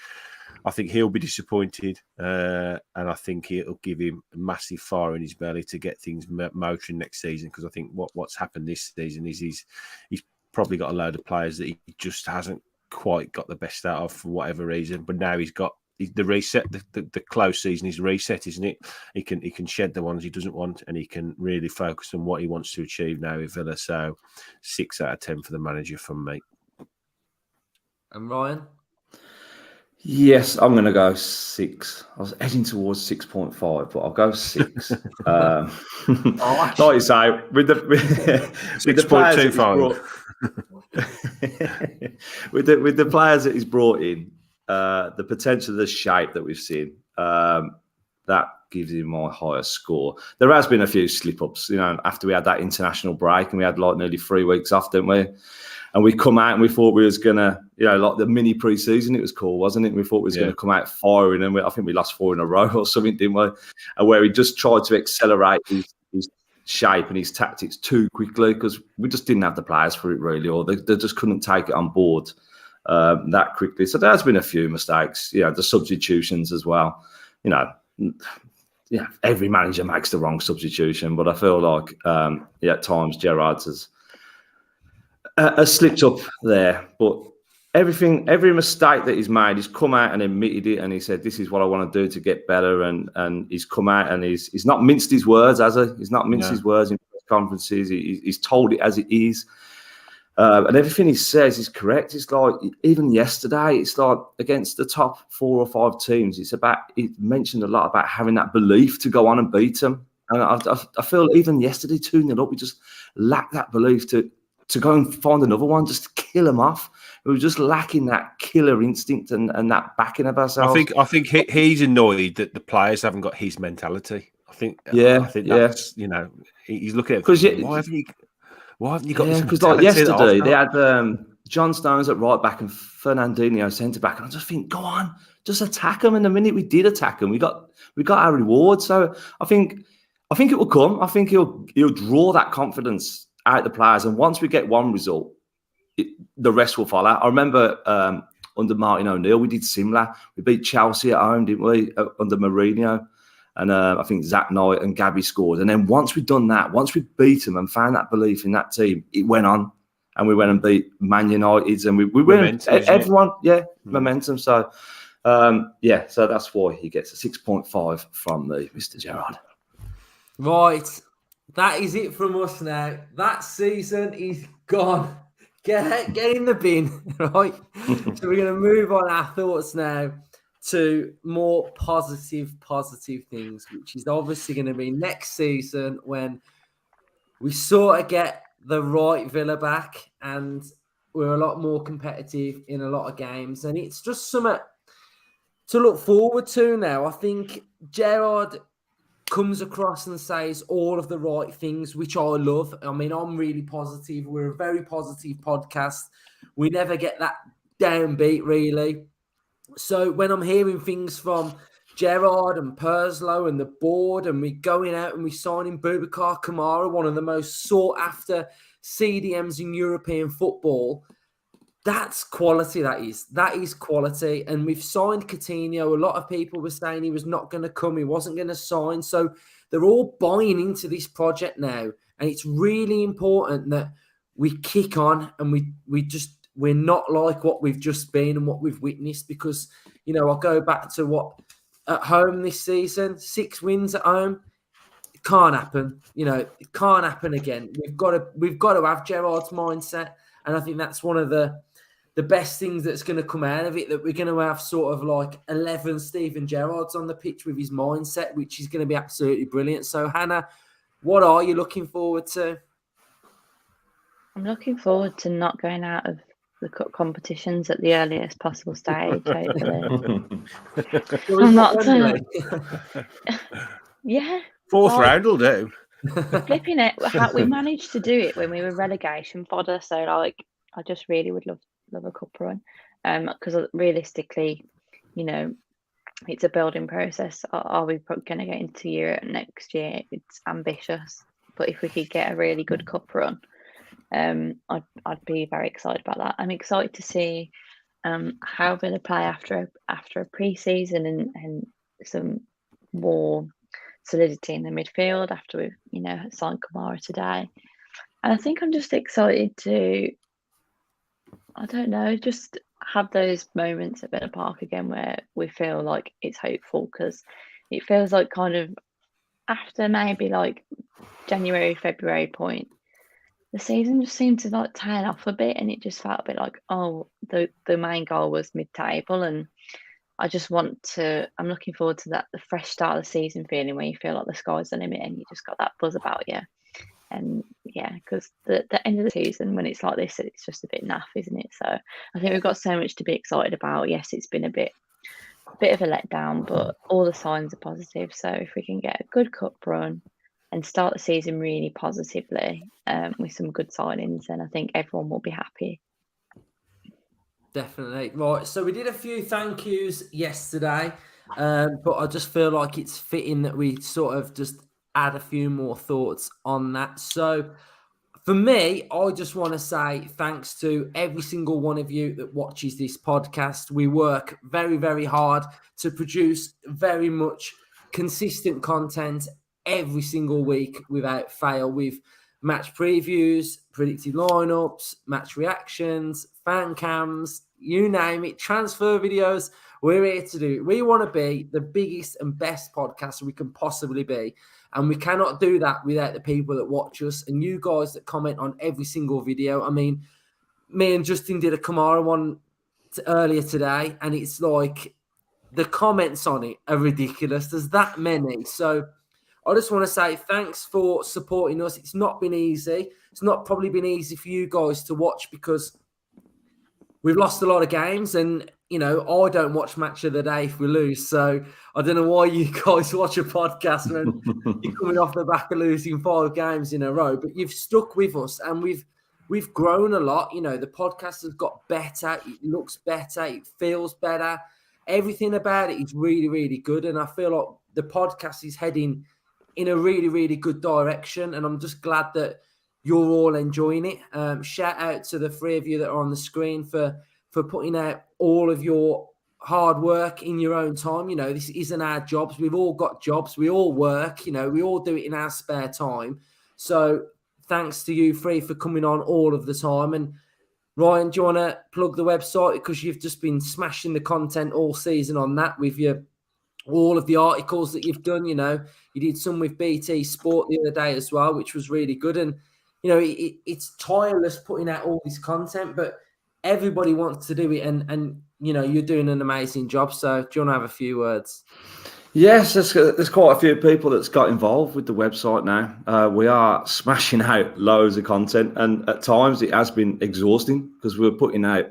he'll be disappointed, and I think it'll give him a massive fire in his belly to get things motoring next season. Because I think what's happened this season is he's probably got a load of players that he just hasn't quite got the best out of for whatever reason. But now he's got the reset, the close season is reset, isn't it? He can shed the ones he doesn't want, and he can really focus on what he wants to achieve now with Villa. So 6 out of 10 for the manager from me. And Ryan? Yes, I'm going to go 6. I was edging towards 6.5, but I'll go 6. Like you say, with the players that he's brought, with the players that he's brought in, the potential of the shape that we've seen, that gives him my highest score. There has been a few slip-ups, after we had that international break and we had nearly 3 weeks off, didn't we? And we come out and we thought we was gonna, like the mini pre-season it was called, wasn't it? We thought we was gonna come out firing, and I think we lost 4 in a row or something, didn't we? And where he just tried to accelerate his shape and his tactics too quickly, because we just didn't have the players for it really, or they just couldn't take it on board that quickly. So there's been a few mistakes, the substitutions as well. Every manager makes the wrong substitution, but I feel like at times Gerrard has slipped up there. But every mistake that he's made, he's come out and admitted it, and he said, "This is what I want to do to get better." And he's come out and he's not minced his words, has he? He's not minced his words in press conferences. He's told it as it is. And everything he says is correct. It's like, even yesterday, it's like against the top 4 or 5 teams, he mentioned a lot about having that belief to go on and beat them. And I feel even yesterday, 2-0 up, we just lacked that belief to go and find another one, just to kill them off. We were just lacking that killer instinct and that backing of ourselves. I think he's annoyed that the players haven't got his mentality. I think that's, he's looking at it. Why haven't you got this? Because like yesterday, they had John Stones at right back and Fernandinho centre back, and I just think, go on, just attack them. And the minute we did attack them, we got our reward. So I think it will come. I think he'll draw that confidence out the players, and once we get one result, the rest will follow. I remember under Martin O'Neill, we did similar. We beat Chelsea at home, didn't we? Under Mourinho. And I think Zach Knight and Gabby scored. And then once we'd done that, once we beat them and found that belief in that team, it went on. And we went and beat Man United. And we went, everyone, momentum. So, so that's why he gets a 6.5 from me, Mr. Gerrard. Right. That is it from us now. That season is gone. Get in the bin, right? So we're going to move on our thoughts now to more positive things, which is obviously going to be next season when we sort of get the right Villa back and we're a lot more competitive in a lot of games. And it's just something to look forward to now. I think Gerrard comes across and says all of the right things, which I love. I mean, I'm really positive. We're a very positive podcast. We never get that downbeat, really. So when I'm hearing things from Gerrard and Perslow and the board, and we're going out and we're signing Boubacar Kamara, one of the most sought-after CDMs in European football, that's quality, that is quality. And we've signed Coutinho. A lot of people were saying he was not going to come, he wasn't going to sign. So they're all buying into this project now. And it's really important that we kick on and we're not like what we've just been and what we've witnessed, because, I'll go back to what at home this season, 6 wins at home. It can't happen. It can't happen again. We've got to have Gerrard's mindset. And I think that's one of the best things that's going to come out of it, that we're going to have sort of like 11 Steven Gerrards on the pitch with his mindset, which is going to be absolutely brilliant. So, Hannah, what are you looking forward to? I'm looking forward to not going out of the cup competitions at the earliest possible stage, hopefully. I'm not yeah. 4th round will do. Flipping it. We managed to do it when we were relegation fodder, so I just really would love a cup run. Because realistically, it's a building process. Are we going to get into Europe next year? It's ambitious. But if we could get a really good cup run, I'd be very excited about that. I'm excited to see how Villa play after a pre-season and some more solidity in the midfield after we've signed Kamara today. And I think I'm just excited to, I don't know, just have those moments at Villa Park again where we feel like it's hopeful, because it feels like kind of after maybe like January, February point, the season just seemed to like tail off a bit, and it just felt a bit like, the main goal was mid-table, and I'm looking forward to that, the fresh start of the season feeling where you feel like the sky's the limit and you just got that buzz about you. And because the end of the season when it's like this, it's just a bit naff, isn't it? So I think we've got so much to be excited about. Yes, it's been a bit of a letdown, but all the signs are positive. So if we can get a good cup run, and start the season really positively with some good signings, and I think everyone will be happy. Definitely. Right, so we did a few thank yous yesterday, but I just feel like it's fitting that we sort of just add a few more thoughts on that. So for me, I just want to say thanks to every single one of you that watches this podcast. We work very, very hard to produce very much consistent content every single week without fail, with match previews, predicted lineups, match reactions, fan cams, you name it, transfer videos. We're here to do it. We want to be the biggest and best podcast we can possibly be. And we cannot do that without the people that watch us and you guys that comment on every single video. I mean, me and Justin did a Kamara one earlier today, and it's like the comments on it are ridiculous. There's that many. So I just want to say thanks for supporting us. It's not been easy. It's not probably been easy for you guys to watch because we've lost a lot of games, and I don't watch match of the day if we lose. So I don't know why you guys watch a podcast when you're coming off the back of losing 5 games in a row. But you've stuck with us, and we've grown a lot. The podcast has got better. It looks better. It feels better. Everything about it is really, really good, and I feel like the podcast is heading in a really, really good direction. And I'm just glad that you're all enjoying it. Shout out to the 3 of you that are on the screen for putting out all of your hard work in your own time. This isn't our jobs. We've all got jobs. We all work. We all do it in our spare time. So thanks to you 3 for coming on all of the time. And Ryan, do you want to plug the website? Because you've just been smashing the content all season on that with all of the articles that you've done. You did some with BT Sport the other day as well, which was really good. And it's tireless putting out all this content, but everybody wants to do it, and you're doing an amazing job. So do you want to have a few words? Yes, there's quite a few people that's got involved with the website now. We are smashing out loads of content, and at times it has been exhausting because we're putting out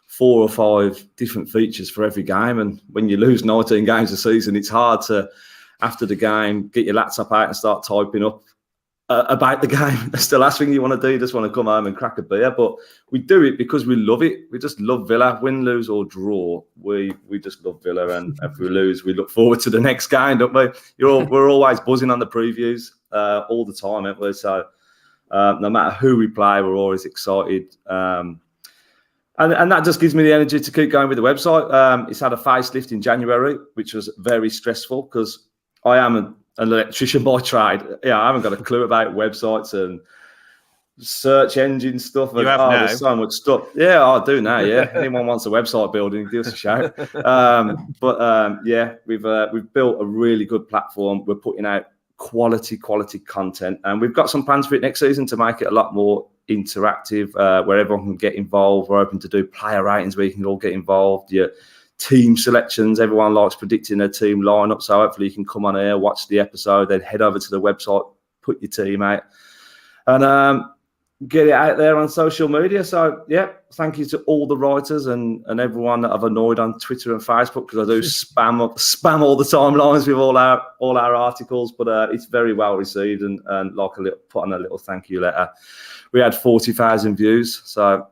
4 or 5 different features for every game. And when you lose 19 games a season, it's hard to, after the game, get your laptop out and start typing up about the game. That's the last thing you want to do. You just want to come home and crack a beer. But we do it because we love it. We just love Villa. Win, lose or draw, we just love Villa. And if we lose, we look forward to the next game, don't we? We're always buzzing on the previews all the time, aren't we? So no matter who we play, we're always excited. And that just gives me the energy to keep going with the website. It's had a facelift in January, which was very stressful because I am an electrician by trade. I haven't got a clue about websites and search engine stuff. You have now. There's so much stuff. Yeah, I do now. Yeah, anyone wants a website building, give us a shout. We've built a really good platform. We're putting out quality content, and we've got some plans for it next season to make it a lot more interactive, where everyone can get involved. We're open to do player ratings where you can all get involved. Your team selections, everyone likes predicting their team lineup, so hopefully you can come on here, watch the episode, then head over to the website, put your team out, and get it out there on social media. So thank you to all the writers and everyone that I've annoyed on Twitter and Facebook, because I do spam all the timelines with all our articles, but it's very well received, and put on a little thank you letter. We had 40,000 views, so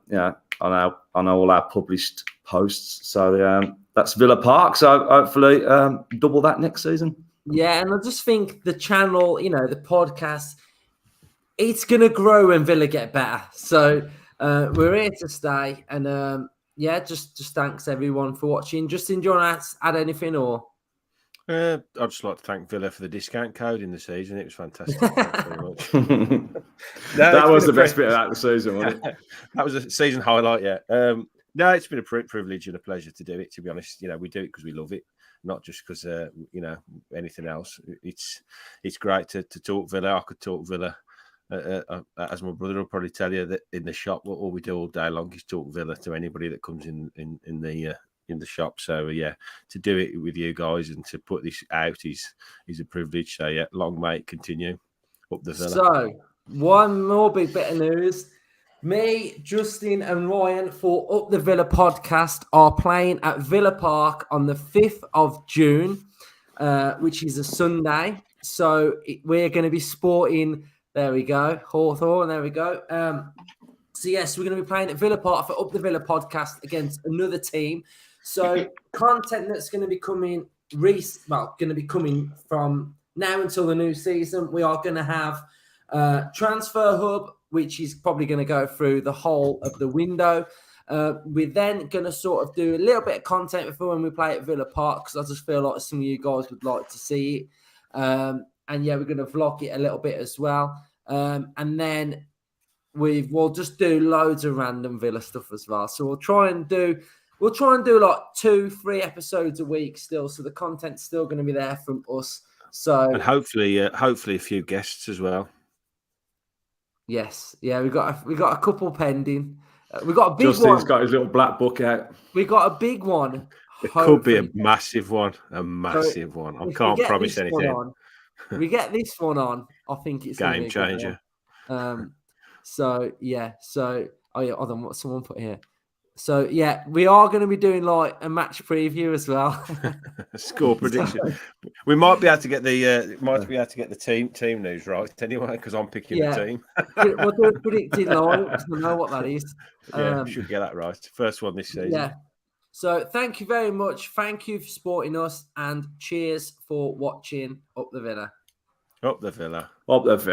on all our published posts. So that's Villa Park. So hopefully double that next season. Yeah, and I just think the channel, the podcast, it's going to grow when Villa get better. So we're here to stay. And just thanks everyone for watching. Justin, do you want to add anything or? I'd just like to thank Villa for the discount code in the season. It was fantastic. Thanks very much. That was the best bit of the season, wasn't it? That was a season highlight, yeah. No, it's been a privilege and a pleasure to do it, to be honest. We do it because we love it, not just because, anything else. It's great to talk Villa. I could talk Villa, as my brother will probably tell you, that in the shop, all we do all day long is talk Villa to anybody that comes in the shop. So to do it with you guys and to put this out is a privilege. So long may it continue. Up the Villa. So one more big bit of news. Me, Justin and Ryan for Up the Villa podcast are playing at Villa Park on the 5th of June, which is a Sunday. So we're going to be sporting. There we go, Hawthorn. There we go. So yes, we're going to be playing at Villa Park for Up the Villa podcast against another team. So content that's going to be coming, going to be coming from now until the new season. We are going to have Transfer Hub, which is probably going to go through the whole of the window. We're then going to sort of do a little bit of content before when we play at Villa Park, because I just feel like some of you guys would like to see it. And yeah, we're going to vlog it a little bit as well. And then we'll just do loads of random Villa stuff as well. So we'll try and do like 2-3 episodes a week still. So the content's still going to be there from us. So and hopefully a few guests as well. Yes, yeah, we got a couple pending. We got a big Justin's one. got his little black book out. We got a big one. It could be a hopefully. massive one. A massive one. I can't promise anything. We get this one on. I think it's Game changer. So yeah. So hold on. What someone put here? So yeah, we are going to be doing like a match preview as well. Score prediction. We might be able to get the team news right anyway, because I'm picking the team. We'll do a predicted line because I know what that is. Yeah, should get that right. First one this season. Yeah. So thank you very much. Thank you for supporting us, and cheers for watching Up the Villa. Up the Villa. Up the Villa.